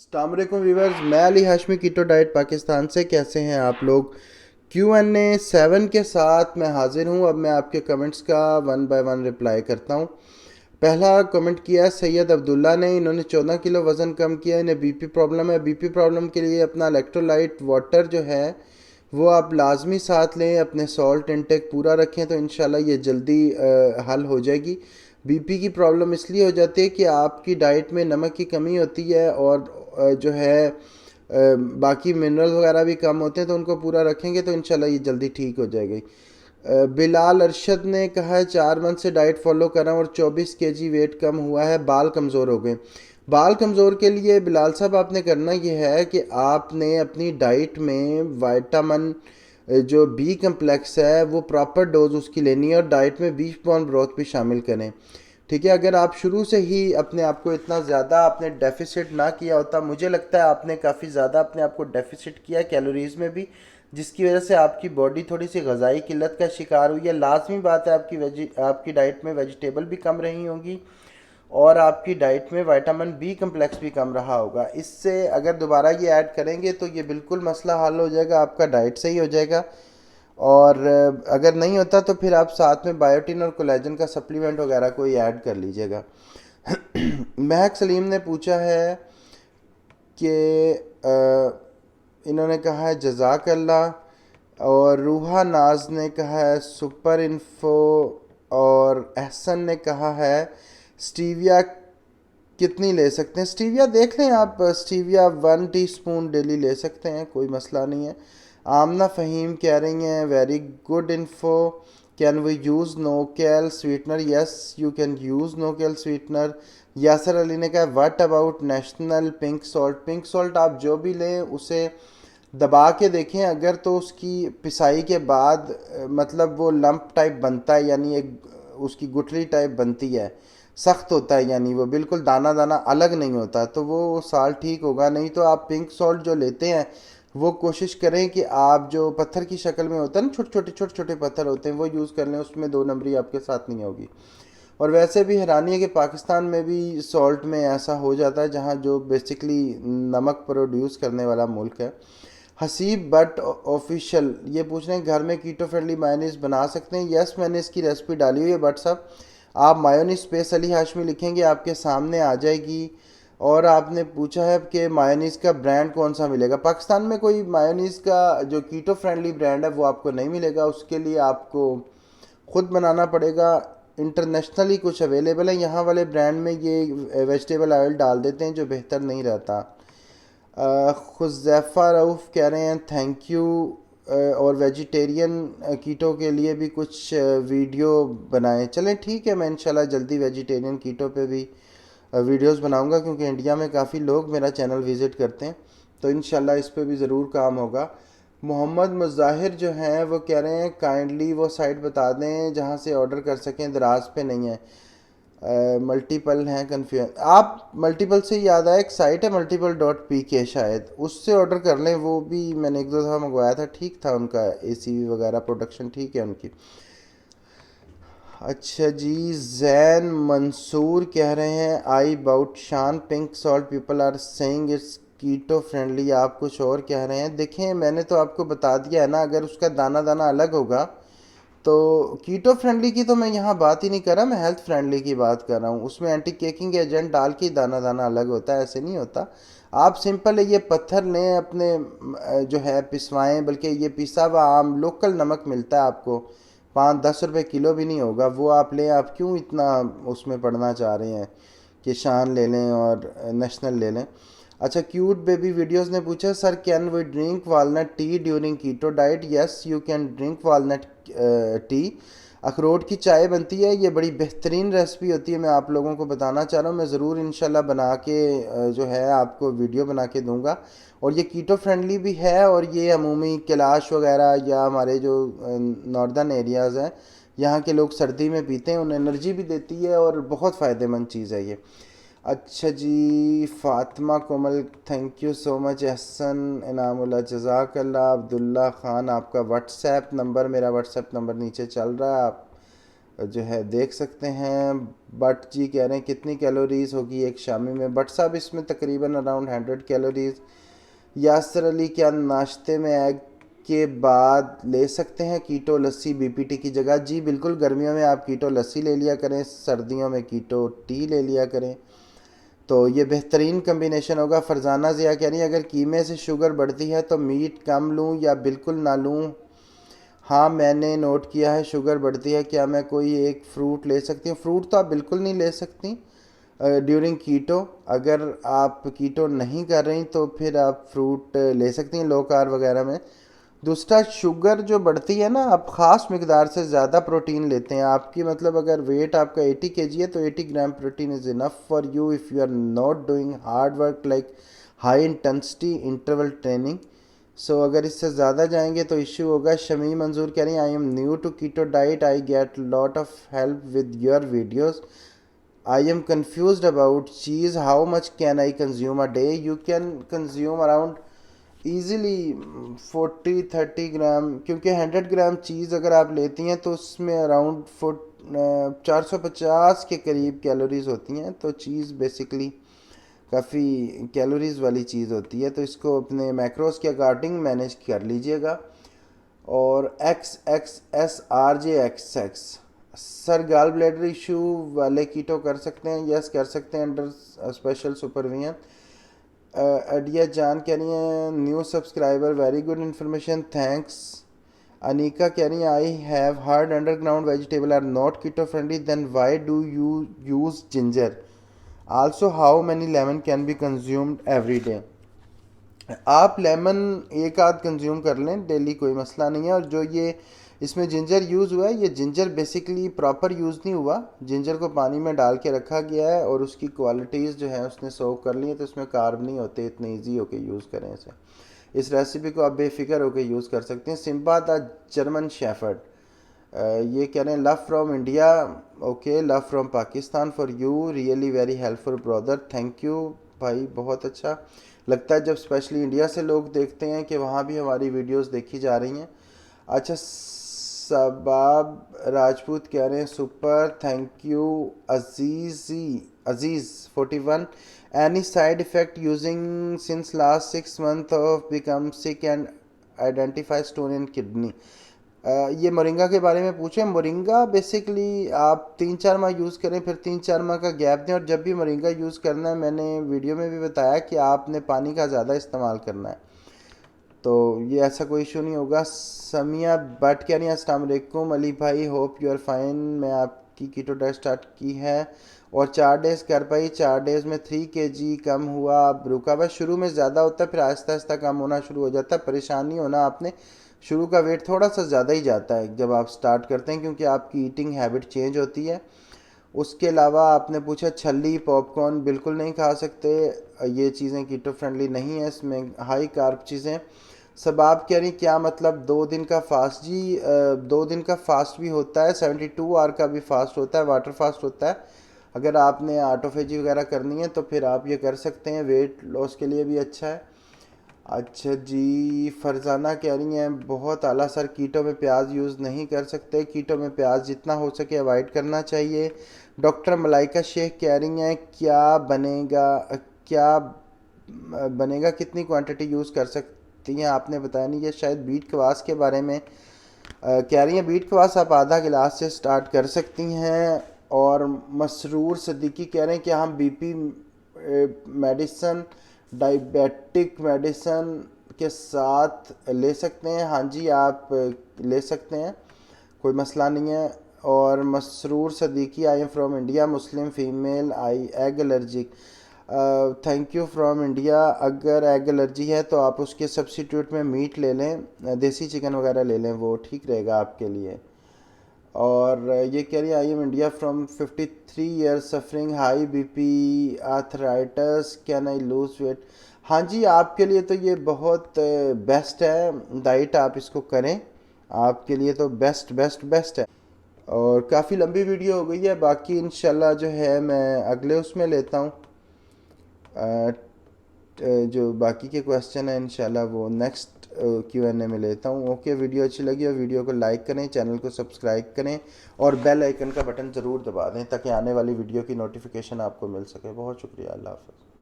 अस्सलाम वालेकुम व्यूवर्स, मैं अली हाशमी कीटो डाइट पाकिस्तान से। कैसे हैं आप लोग? Q&A 7 के साथ मैं हाजिर हूं। अब मैं आपके कमेंट्स का वन बाय वन रिप्लाई करता हूं। पहला कमेंट किया है सैयद अब्दुल्ला ने। इन्होंने 14 किलो वज़न कम किया। इन्हें बीपी प्रॉब्लम है। बीपी प्रॉब्लम के लिए अपना इलेक्ट्रोलाइट वाटर जो है वो आप लाजमी साथ लें। अपने सॉल्ट इंटेक पूरा रखें तो इंशाल्लाह ये जल्दी हल हो जाएगी। बीपी की प्रॉब्लम इसलिए हो जाती है कि आपकी डाइट में नमक की कमी होती है और जो है बाकी मिनरल वगैरह भी कम होते हैं, तो उनको पूरा रखेंगे तो इंशाल्लाह ये जल्दी ठीक हो जाएगी। बिलाल अरशद ने कहा है 4 मंथ से डाइट फॉलो कर रहा हूँ और 24 kg वेट कम हुआ है, बाल कमज़ोर हो गए। बाल कमज़ोर के लिए बिलाल साहब आपने करना ये है कि आपने अपनी डाइट में वाइटामिन जो बी कम्प्लेक्स है वो प्रॉपर डोज उसकी लेनी है और डाइट में बीफ बोन ब्रोथ भी शामिल करें। ठीक है, अगर आप शुरू से ही अपने आप को इतना ज़्यादा आपने डेफिसिट ना किया होता, मुझे लगता है आपने काफ़ी ज़्यादा अपने आप को डेफिसिट किया कैलोरीज में भी, जिसकी वजह से आपकी बॉडी थोड़ी सी गजाई किल्लत का शिकार हुई है। लाजमी बात है आपकी डाइट में वेजिटेबल भी कम रही होंगी और आपकी डाइट में विटामिन बी कम्प्लेक्स भी कम रहा होगा। इससे अगर दोबारा ये ऐड करेंगे तो ये बिल्कुल मसला हल हो जाएगा, आपका डाइट सही हो जाएगा। और अगर नहीं होता तो फिर आप साथ में बायोटिन और कोलेजन का सप्लीमेंट वगैरह कोई ऐड कर लीजिएगा। महक सलीम ने पूछा है कि इन्होंने कहा है जज़ाक अल्लाह, और रूहा नाज ने कहा है सुपर इन्फो, और एहसन ने कहा है स्टीविया कितनी ले सकते हैं। स्टीविया देख लें आप, स्टीविया 1 टीस्पून डेली ले सकते हैं, कोई मसला नहीं है। आमना फ़हीम कह रही हैं very good info, can we use no cal sweetener? Yes you can use no cal sweetener. Yasir Ali ने कहा what about national pink salt? Pink salt आप जो भी लें उसे दबा के देखें, अगर तो उसकी पिसाई के बाद मतलब वो लंप टाइप बनता है, यानी एक उसकी गुठली टाइप बनती है, सख्त होता है, यानी वो बिल्कुल दाना दाना अलग नहीं होता, तो वो साल्ट ठीक होगा। नहीं तो आप पिंक सॉल्ट जो लेते हैं वो कोशिश करें कि आप जो पत्थर की शक्ल में होता है ना, छोटे छोटे पत्थर होते हैं, वो यूज़ कर लें, उसमें 2 नंबरी आपके साथ नहीं होगी। और वैसे भी हैरानी है कि पाकिस्तान में भी सॉल्ट में ऐसा हो जाता है, जहाँ जो बेसिकली नमक प्रोड्यूस करने वाला मुल्क है। हसीब बट ऑफिशियल ये पूछ रहे हैं घर में कीटो फ्रेंडली मायोनीज बना सकते हैं? यस, मैंने इसकी रेसिपी डाली हुई है बट साहब, आप मायोनीज स्पेस अली हाशमी लिखेंगे आपके सामने आ जाएगी। और आपने पूछा है कि मायोनीज़ का ब्रांड कौन सा मिलेगा। पाकिस्तान में कोई मायोनीज़ का जो कीटो फ्रेंडली ब्रांड है वो आपको नहीं मिलेगा, उसके लिए आपको खुद बनाना पड़ेगा। इंटरनेशनली कुछ अवेलेबल है, यहाँ वाले ब्रांड में ये वेजिटेबल ऑयल डाल देते हैं जो बेहतर नहीं रहता। खुज़ैफ़ा रऊफ़ कह रहे हैं थैंक यू, और वेजिटेरियन कीटो के लिए भी कुछ वीडियो बनाएं। चलें ठीक है, मैं इंशाल्लाह जल्दी वेजिटेरियन कीटो पे भी वीडियोस बनाऊंगा, क्योंकि इंडिया में काफ़ी लोग मेरा चैनल विज़िट करते हैं, तो इंशाल्लाह इस पे भी ज़रूर काम होगा। मोहम्मद मुज़ाहिर जो हैं वो कह रहे हैं काइंडली वो साइट बता दें जहाँ से ऑर्डर कर सकें, दराज पे नहीं है। मल्टीपल हैं कन्फ्यूज। आप मल्टीपल से याद आया, एक साइट है multiple.pk, शायद उससे ऑर्डर कर लें। वो भी मैंने 1-2 दफ़ा मंगवाया था, ठीक था उनका, एसी वगैरह प्रोडक्शन ठीक है उनकी। अच्छा जी, जैन मंसूर कह रहे हैं I bought Shan pink salt people are saying it's keto friendly, आप कुछ और कह रहे हैं। देखें मैंने तो आपको बता दिया है ना, अगर उसका दाना दाना अलग होगा तो कीटो फ्रेंडली की तो मैं यहाँ बात ही नहीं कर रहा, मैं हेल्थ फ्रेंडली की बात कर रहा हूँ। उसमें एंटी केकिंग एजेंट डाल के दाना दाना अलग होता है, ऐसे नहीं होता। आप सिंपल है ये पत्थर लें अपने, जो है पिसवाएं, बल्कि ये पिसा हुआ आम लोकल नमक मिलता है आपको, 5-10 रुपये किलो भी नहीं होगा, वो आप लें। आप क्यों इतना उसमें पढ़ना चाह रहे हैं कि शान ले लें और नेशनल ले लें। अच्छा, क्यूट बेबी वीडियोस ने पूछा sir can we drink walnut tea during keto diet? Yes you can drink walnut tea. अखरोट की चाय बनती है, ये बड़ी बेहतरीन रेसिपी होती है, मैं आप लोगों को बताना चाह रहा हूँ। मैं ज़रूर इंशाल्लाह बना के जो है आपको वीडियो बना के दूंगा। और ये कीटो फ्रेंडली भी है, और ये अमूमी कैलाश वगैरह या हमारे जो नॉर्दर्न एरियाज़ हैं यहाँ के लोग सर्दी में पीते हैं, उन्हें एनर्जी भी देती है और बहुत फ़ायदेमंद चीज़ है ये। अच्छा जी, Fatima Komal thank you so much. Ehsan Inamullah जज़ाकल्ला। अब्दुल्ला ख़ान आपका व्हाट्सएप नंबर, मेरा व्हाट्सएप नंबर नीचे चल रहा है, आप जो है देख सकते हैं। बट जी कह रहे हैं कितनी कैलोरीज होगी एक शामी में। बट साहब इसमें तकरीबन अराउंड 100 कैलोरीज। यासर अली, क्या नाश्ते में एग के बाद ले सकते हैं कीटो लस्सी बीपीटी की जगह? जी बिल्कुल, गर्मियों में आप कीटो लस्सी ले लिया करें, सर्दियों में कीटो टी ले लिया करें, तो ये बेहतरीन कम्बिनेशन होगा। फरजाना ज़िया कह रही है अगर कीमे से शुगर बढ़ती है तो मीट कम लूँ या बिल्कुल ना लूँ? हाँ मैंने नोट किया है शुगर बढ़ती है, क्या मैं कोई एक फ्रूट ले सकती हूँ? फ्रूट तो आप बिल्कुल नहीं ले सकती ड्यूरिंग कीटो। अगर आप कीटो नहीं कर रही तो फिर आप फ्रूट ले सकती हैं लो कार्ब वगैरह में। दूसरा, शुगर जो बढ़ती है ना, आप ख़ास मकदार से ज़्यादा प्रोटीन लेते हैं। आपकी मतलब अगर वेट आपका 80 kg है तो 80 gram protein is enough for you if you are not doing hard work like high intensity interval training. So अगर इससे ज़्यादा जाएंगे तो इश्यू होगा। शमी मंजूर कह रही हैं I am new to keto diet, I get lot of help with your videos, I am confused about cheese, how much can I consume a day? You can consume around easily 40-30 ग्राम, क्योंकि 100 ग्राम चीज़ अगर आप लेती हैं तो उसमें around 450 के करीब calories होती हैं। तो चीज़ बेसिकली काफ़ी कैलोरीज वाली चीज़ होती है, तो इसको अपने मैक्रोस के अकॉर्डिंग मैनेज कर लीजिएगा। और XXSRJXX, sir gall bladder issue वाले कीटो कर सकते हैं? यस कर सकते हैं अंडर स्पेशल सुपरविजन। अडिया जान कह रही हैं new subscriber, very good information, thanks. Anika कह रही हैं I have heard underground vegetable are not keto friendly, then why do you use ginger? Also how many lemon can be consumed every day? आप lemon एक आध consume कर लें daily, कोई मसला नहीं है। और जो ये इसमें जिंजर यूज़ हुआ है, ये जिंजर बेसिकली प्रॉपर यूज़ नहीं हुआ। जिंजर को पानी में डाल के रखा गया है और उसकी क्वालिटीज़ जो है उसने सोव कर ली है, तो इसमें कार्ब नहीं होते, इतने ईजी होके यूज़ करें इसे। इस रेसिपी को आप बेफिक्र होकर यूज़ कर सकते हैं। सिम्बा द जर्मन शेफर्ड, ये कह रहे हैं love from India, okay love from Pakistan for you, really very helpful brother, thank you भाई, बहुत अच्छा लगता है जब स्पेशली इंडिया से लोग देखते हैं कि वहाँ भी हमारी वीडियोस देखी जा रही हैं। अच्छा, सबाब राजपूत कह रहे हैं super, thank you. Aziz 41, any side effect using since last 6 months of become sick and identify stone in kidney? ये मोरिंगा के बारे में पूछें। मोरिंगा बेसिकली आप 3-4 माह यूज़ करें, फिर 3-4 माह का गैप दें, और जब भी मोरिंगा यूज़ करना है, मैंने वीडियो में भी बताया कि आपने पानी का ज़्यादा इस्तेमाल करना है, तो ये ऐसा कोई इशू नहीं होगा। समिया बट क्या नहीं, अस्सलाम वालेकुम अली भाई, होप यू आर फाइन। मैं आपकी कीटो डाइट स्टार्ट की है और 4 डेज़ कर पाई, 4 डेज़ में 3 kg कम हुआ। अब रुका हुआ, शुरू में ज़्यादा होता है, फिर आहिस्ता आहिस्ता कम होना शुरू हो जाता है। परेशान नहीं होना आपने, शुरू का वेट थोड़ा सा ज़्यादा ही जाता है जब आप स्टार्ट करते हैं, क्योंकि आपकी ईटिंग हैबिट चेंज होती है। उसके अलावा आपने पूछा छल्ली पॉपकॉर्न, बिल्कुल नहीं खा सकते, ये चीज़ें कीटो फ्रेंडली नहीं है, इसमें हाई कार्ब चीज़ें। सब आप कह रही क्या मतलब 2 दिन का फास्ट? जी 2 दिन का फास्ट भी होता है, 72 आवर का भी फास्ट होता है, वाटर फास्ट होता है। अगर आपने ऑटोफेजी वगैरह करनी है तो फिर आप ये कर सकते हैं, वेट लॉस के लिए भी अच्छा है। अच्छा जी, फरजाना कह रही हैं बहुत आला सर, कीटो में प्याज यूज़ नहीं कर सकते, कीटो में प्याज जितना हो सके अवॉइड करना चाहिए। डॉक्टर मलाइका शेख कह रही हैं क्या बनेगा, कितनी क्वांटिटी यूज़ कर सकती हैं? आपने बताया नहीं। ये शायद बीट कवास के बारे में कह रही हैं। बीट कवास आप आधा गिलास से स्टार्ट कर सकती हैं। और मसरूर सदीकी कह रहे हैं कि हम बीपी मेडिसन, डायबिटिक मेडिसन के साथ ले सकते हैं? हाँ जी, आप ले सकते हैं, कोई मसला नहीं है। और Masroor Siddiqui, I am from India, Muslim female, I egg allergic, thank you from India. अगर एग एलर्जी है तो आप उसके सब्सिट्यूट में मीट ले लें, देसी चिकन वगैरह ले लें, वो ठीक रहेगा आपके लिए। और ये कह रही है I am India from 53 years suffering high BP arthritis, can I lose weight? हाँ जी, आपके लिए तो ये बहुत बेस्ट है डाइट, आप इसको करें, आपके लिए तो बेस्ट बेस्ट बेस्ट है। और काफ़ी लंबी वीडियो हो गई है, बाकी इंशाल्लाह जो है मैं अगले उसमें लेता हूँ। जो बाकी के क्वेश्चन है इंशाल्लाह वो नेक्स्ट Q&A में लेता हूँ। ओके, वीडियो अच्छी लगी और वीडियो को लाइक करें, चैनल को सब्सक्राइब करें और बेल आइकन का बटन ज़रूर दबा दें ताकि आने वाली वीडियो की नोटिफिकेशन आपको मिल सके। बहुत शुक्रिया, अल्लाह हाफ़िज़।